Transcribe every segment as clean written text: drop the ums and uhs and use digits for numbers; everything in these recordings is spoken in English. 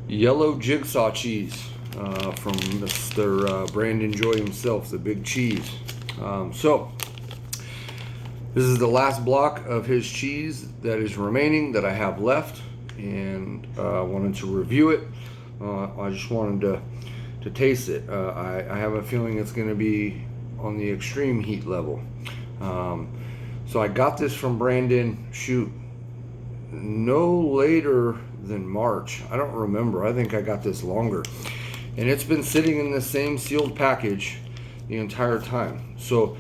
Yellow Jigsaw cheese from Mr. Brandon Joy himself, the big cheese. So this is the last block of his cheese that is remaining that I have left, and wanted to review it. I just wanted to taste it. I have a feeling it's going to be on the extreme heat level. So I got this from Brandon, no later than March. I don't remember. I think I got this longer. And it's been sitting in the same sealed package the entire time. So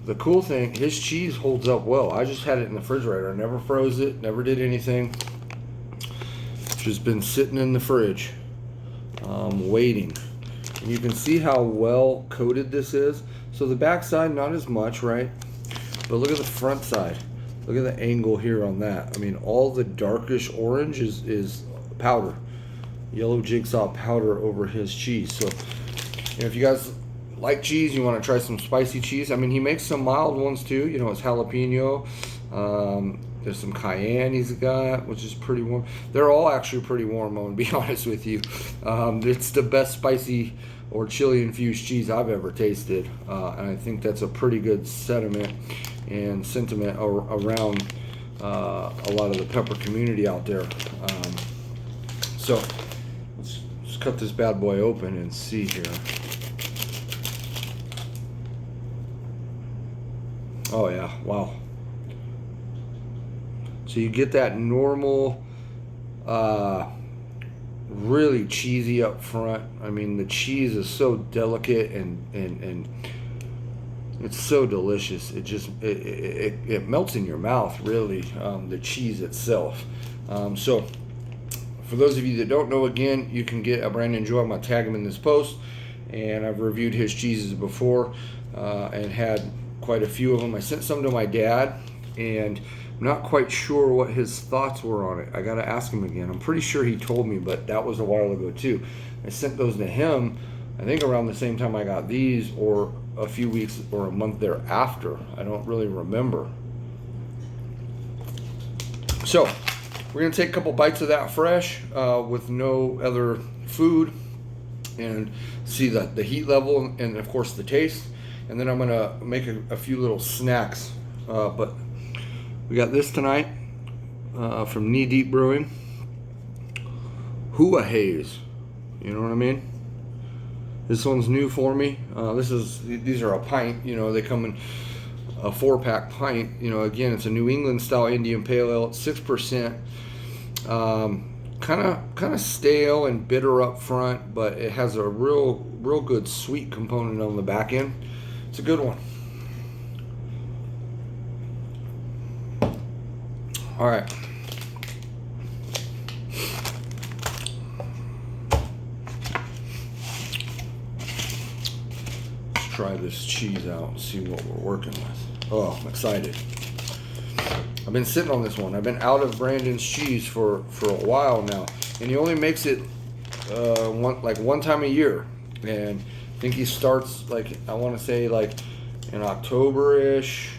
the cool thing, his cheese holds up well. I just had it in the refrigerator. I never froze it, never did anything. It's just been sitting in the fridge, waiting. And you can see how well coated this is. So the back side, not as much, right? But look at the front side. Look at the angle here on that. I mean, all the darkish orange is powder. Yellow Jigsaw powder over his cheese. So, if you guys like cheese, you want to try some spicy cheese. I mean, he makes some mild ones too. You know, it's jalapeno. There's some cayenne he's got, which is pretty warm. They're all actually pretty warm, I'm going to be honest with you. It's the best spicy or chili infused cheese I've ever tasted. And I think that's a pretty good sentiment around a lot of the pepper community out there. So let's cut this bad boy open and see here. Oh yeah, wow. So you get that normal, really cheesy up front. I mean, the cheese is so delicate and it's so delicious. It melts in your mouth, really, the cheese itself. So for those of you that don't know, again, you can get a Brandon Joy. I'm going to tag him in this post. And I've reviewed his cheeses before and had quite a few of them. I sent some to my dad, and I'm not quite sure what his thoughts were on it. I got to ask him again. I'm pretty sure he told me, but that was a while ago too. I sent those to him, I think around the same time I got these, or a few weeks or a month thereafter. I don't really remember. So we're going to take a couple bites of that fresh with no other food and see the heat level and of course the taste. And then I'm going to make a few little snacks. But we got this tonight from Knee Deep Brewing. Hua Haze. You know what I mean? This one's new for me. These are a pint. You know, they come in a 4-pack pint. You know, again, it's a New England style Indian Pale Ale. It's 6%. Kind of stale and bitter up front, but it has a real good sweet component on the back end. It's a good one. All right. Let's try this cheese out and see what we're working with. Oh, I'm excited. I've been sitting on this one. I've been out of Brandon's cheese for a while now, and he only makes it one time a year. And I think he starts, like, I want to say like in October-ish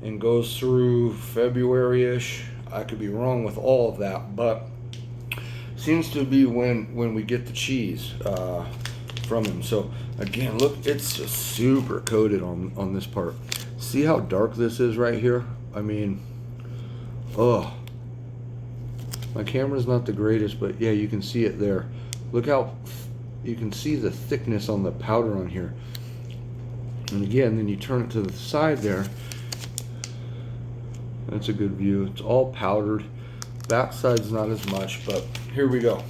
and goes through February-ish. I could be wrong with all of that, but seems to be when we get the cheese from him. So again, look, it's just super coated on this part. See how dark this is right here? I mean, oh, my camera's not the greatest, but yeah, you can see it there. Look how you can see the thickness on the powder on here. And again, then you turn it to the side there. That's a good view. It's all powdered. Back side's not as much, but here we go.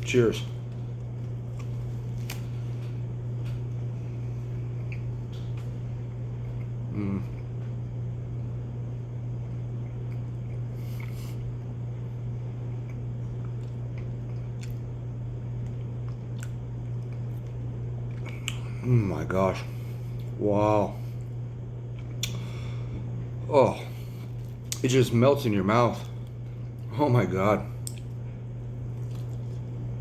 Cheers. Oh my gosh. Wow. Oh, it just melts in your mouth. Oh my God.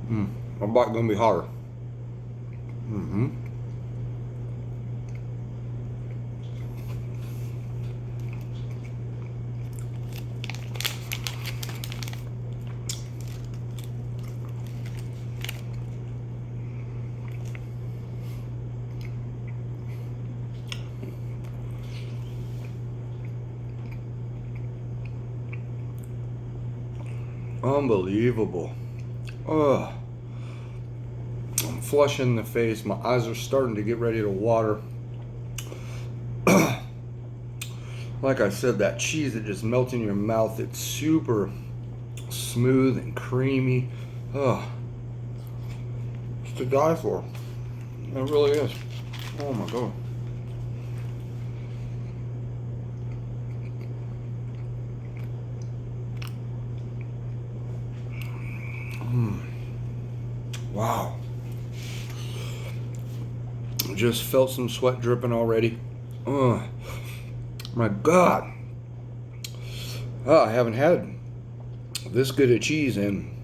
I'm about gonna be hotter. Unbelievable. Oh, I'm flushing the face. My eyes are starting to get ready to water. Like I said, that cheese that just melts in your mouth, it's super smooth and creamy. Oh, it's to die for. It really is. Oh my God. Wow. Just felt some sweat dripping already. Oh my God. Oh, I haven't had this good of cheese and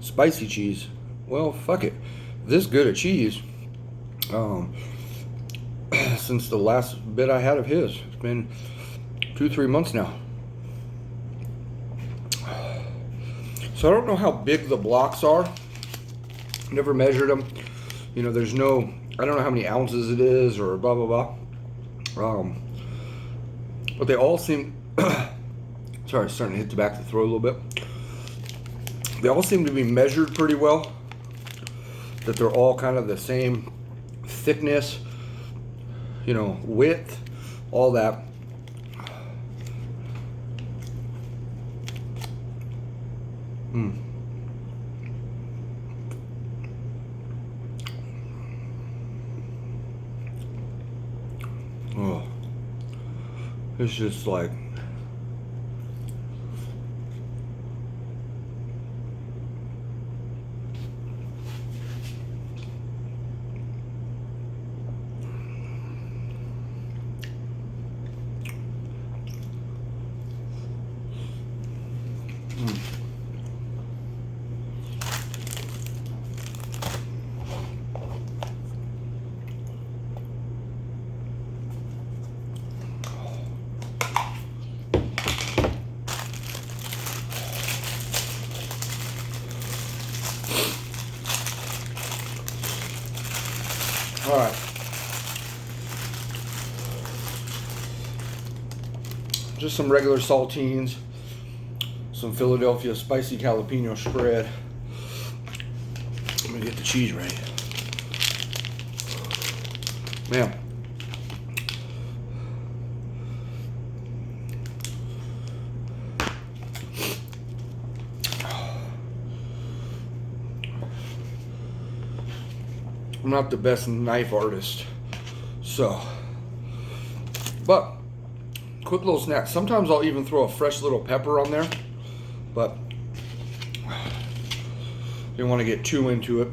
spicy cheese. Well, fuck it. This good of cheese since the last bit I had of his. It's been 2-3 months now. So I don't know how big the blocks are. Never measured them. You know, there's no, I don't know how many ounces it is or blah, blah, blah. But they all seem, sorry, starting to hit the back of the throat a little bit. They all seem to be measured pretty well. That they're all kind of the same thickness, you know, width, all that. Oh, it's just like, all right. Just some regular saltines, some Philadelphia spicy jalapeno spread. Let me get the cheese ready. Man. I'm not the best knife artist, so, but quick little snack. Sometimes I'll even throw a fresh little pepper on there, but you don't want to get too into it.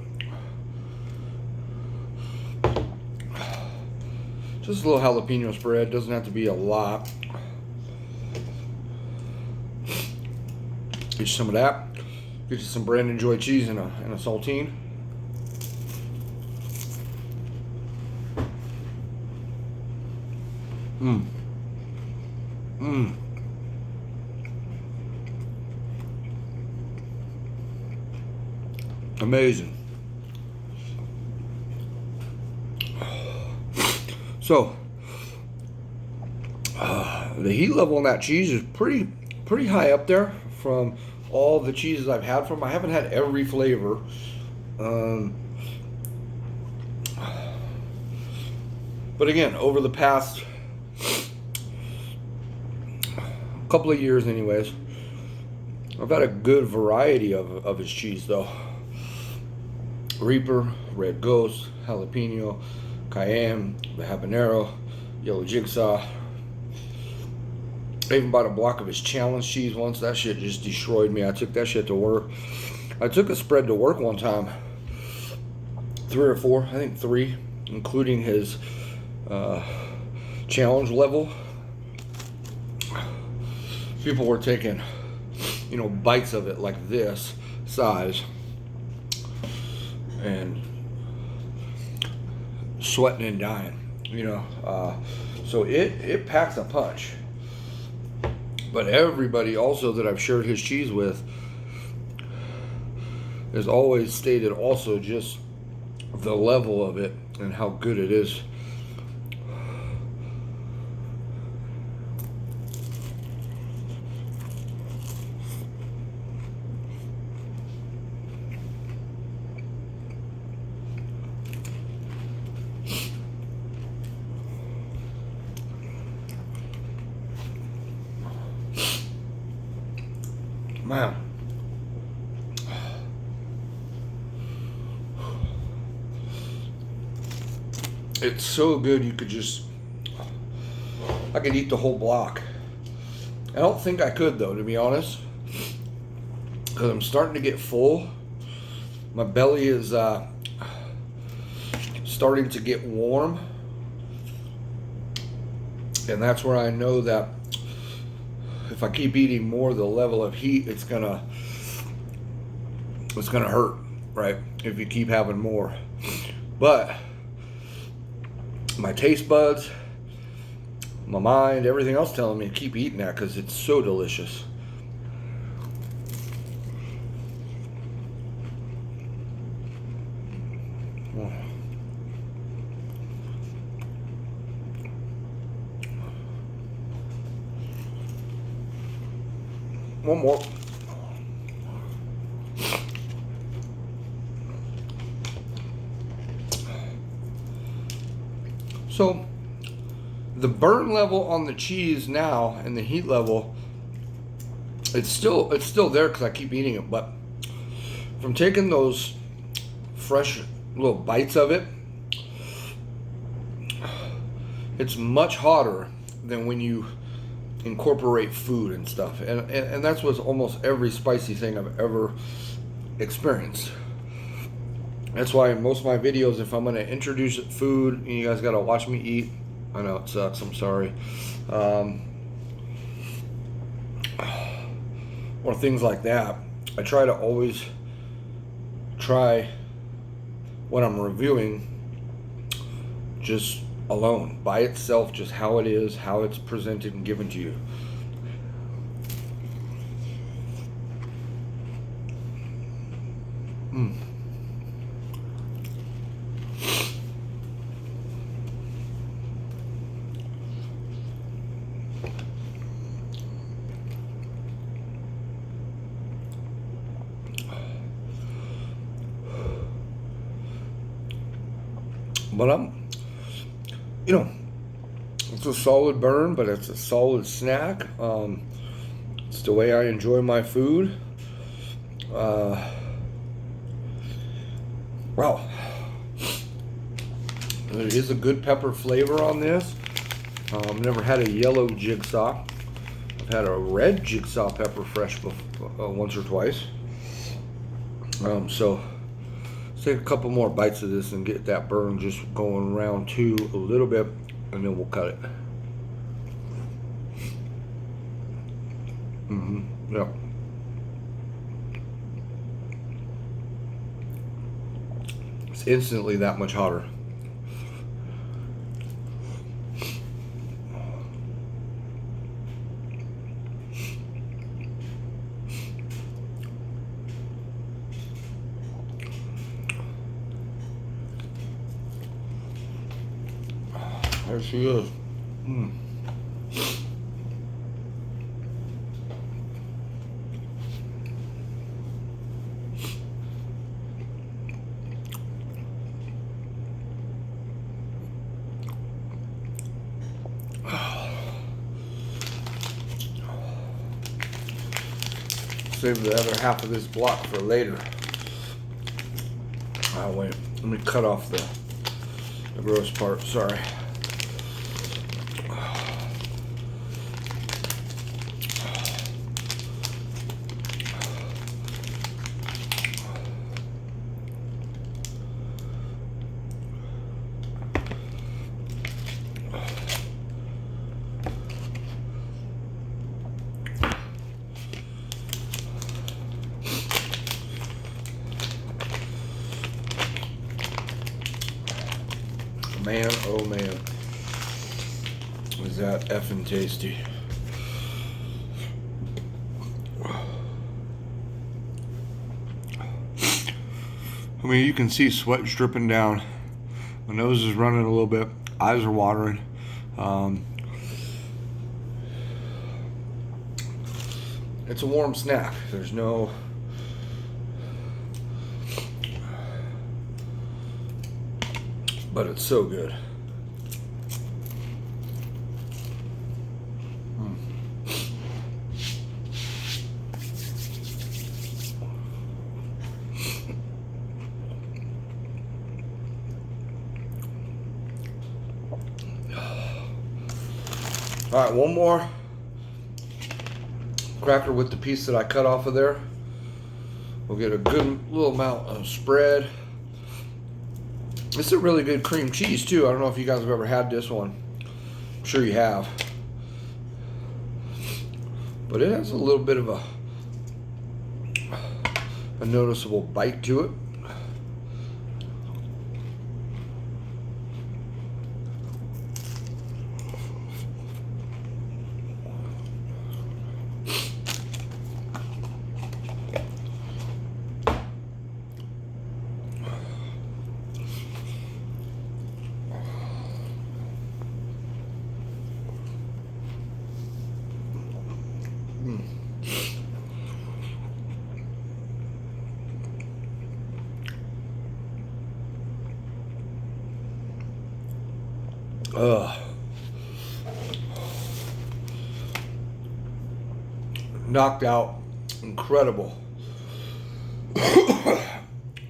Just a little jalapeno spread, doesn't have to be a lot. Get you some of that. Get you some Brandon Joy cheese and a saltine. Amazing. So, the heat level on that cheese is pretty high up there from all the cheeses I've had from. I haven't had every flavor. But again, over the past couple of years anyways, I've had a good variety of his cheese though. Reaper, Red Ghost, Jalapeno, Cayenne, the Habanero, Yellow Jigsaw. I even bought a block of his challenge cheese once. That shit just destroyed me. I took that shit to work. I took a spread to work one time. 3 or 4, I think 3, including his challenge level. People were taking, you know, bites of it like this size and sweating and dying, you know. So it packs a punch. But everybody also that I've shared his cheese with has always stated also just the level of it and how good it is. Man. It's so good you could just, I could eat the whole block. I don't think I could though, to be honest, because I'm starting to get full. My belly is starting to get warm, and that's where I know that if I keep eating more, the level of heat it's gonna hurt, right? If you keep having more, but my taste buds, my mind, everything else telling me to keep eating that because it's so delicious. One more. So the burn level on the cheese now and the heat level, it's still there because I keep eating it, but from taking those fresh little bites of it, it's much hotter than when you incorporate food and stuff, and that's what's almost every spicy thing I've ever experienced. That's why in most of my videos, if I'm going to introduce food, you guys got to watch me eat. I know it sucks, I'm sorry. Or things like that. I try to always try what I'm reviewing just alone, by itself, just how it is, how it's presented and given to you. But it's a solid burn, but it's a solid snack. It's the way I enjoy my food. Wow. There is a good pepper flavor on this. I've never had a yellow Jigsaw. I've had a red Jigsaw pepper fresh once or twice. So let's take a couple more bites of this and get that burn just going around too a little bit, and then we'll cut it. Yep. It's instantly that much hotter. There she is. Save the other half of this block for later. Oh wait, let me cut off the gross part, sorry. Man, oh man, was that effing tasty. I mean, you can see sweat dripping down. My nose is running a little bit. Eyes are watering. It's a warm snack. There's no... but it's so good. All right, one more cracker with the piece that I cut off of there. We'll get a good little amount of spread. This is a really good cream cheese too. I don't know if you guys have ever had this one. I'm sure you have. But it has a little bit of a noticeable bite to it. Knocked out. Incredible.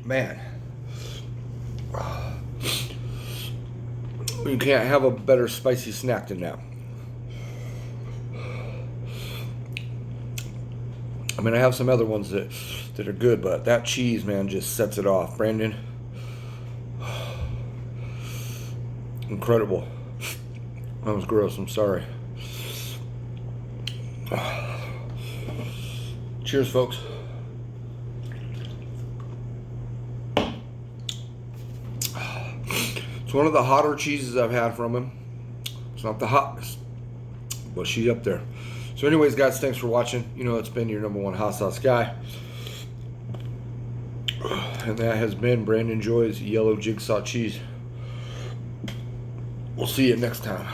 Man. You can't have a better spicy snack than that. I mean, I have some other ones that are good, but that cheese, man, just sets it off. Brandon. Incredible. That was gross. I'm sorry. Cheers, folks. It's one of the hotter cheeses I've had from him. It's not the hottest, but she's up there. So anyways, guys, thanks for watching. You know, it's been your #1 hot sauce guy. And that has been Brandon Joy's Yellow Jigsaw Cheese. We'll see you next time.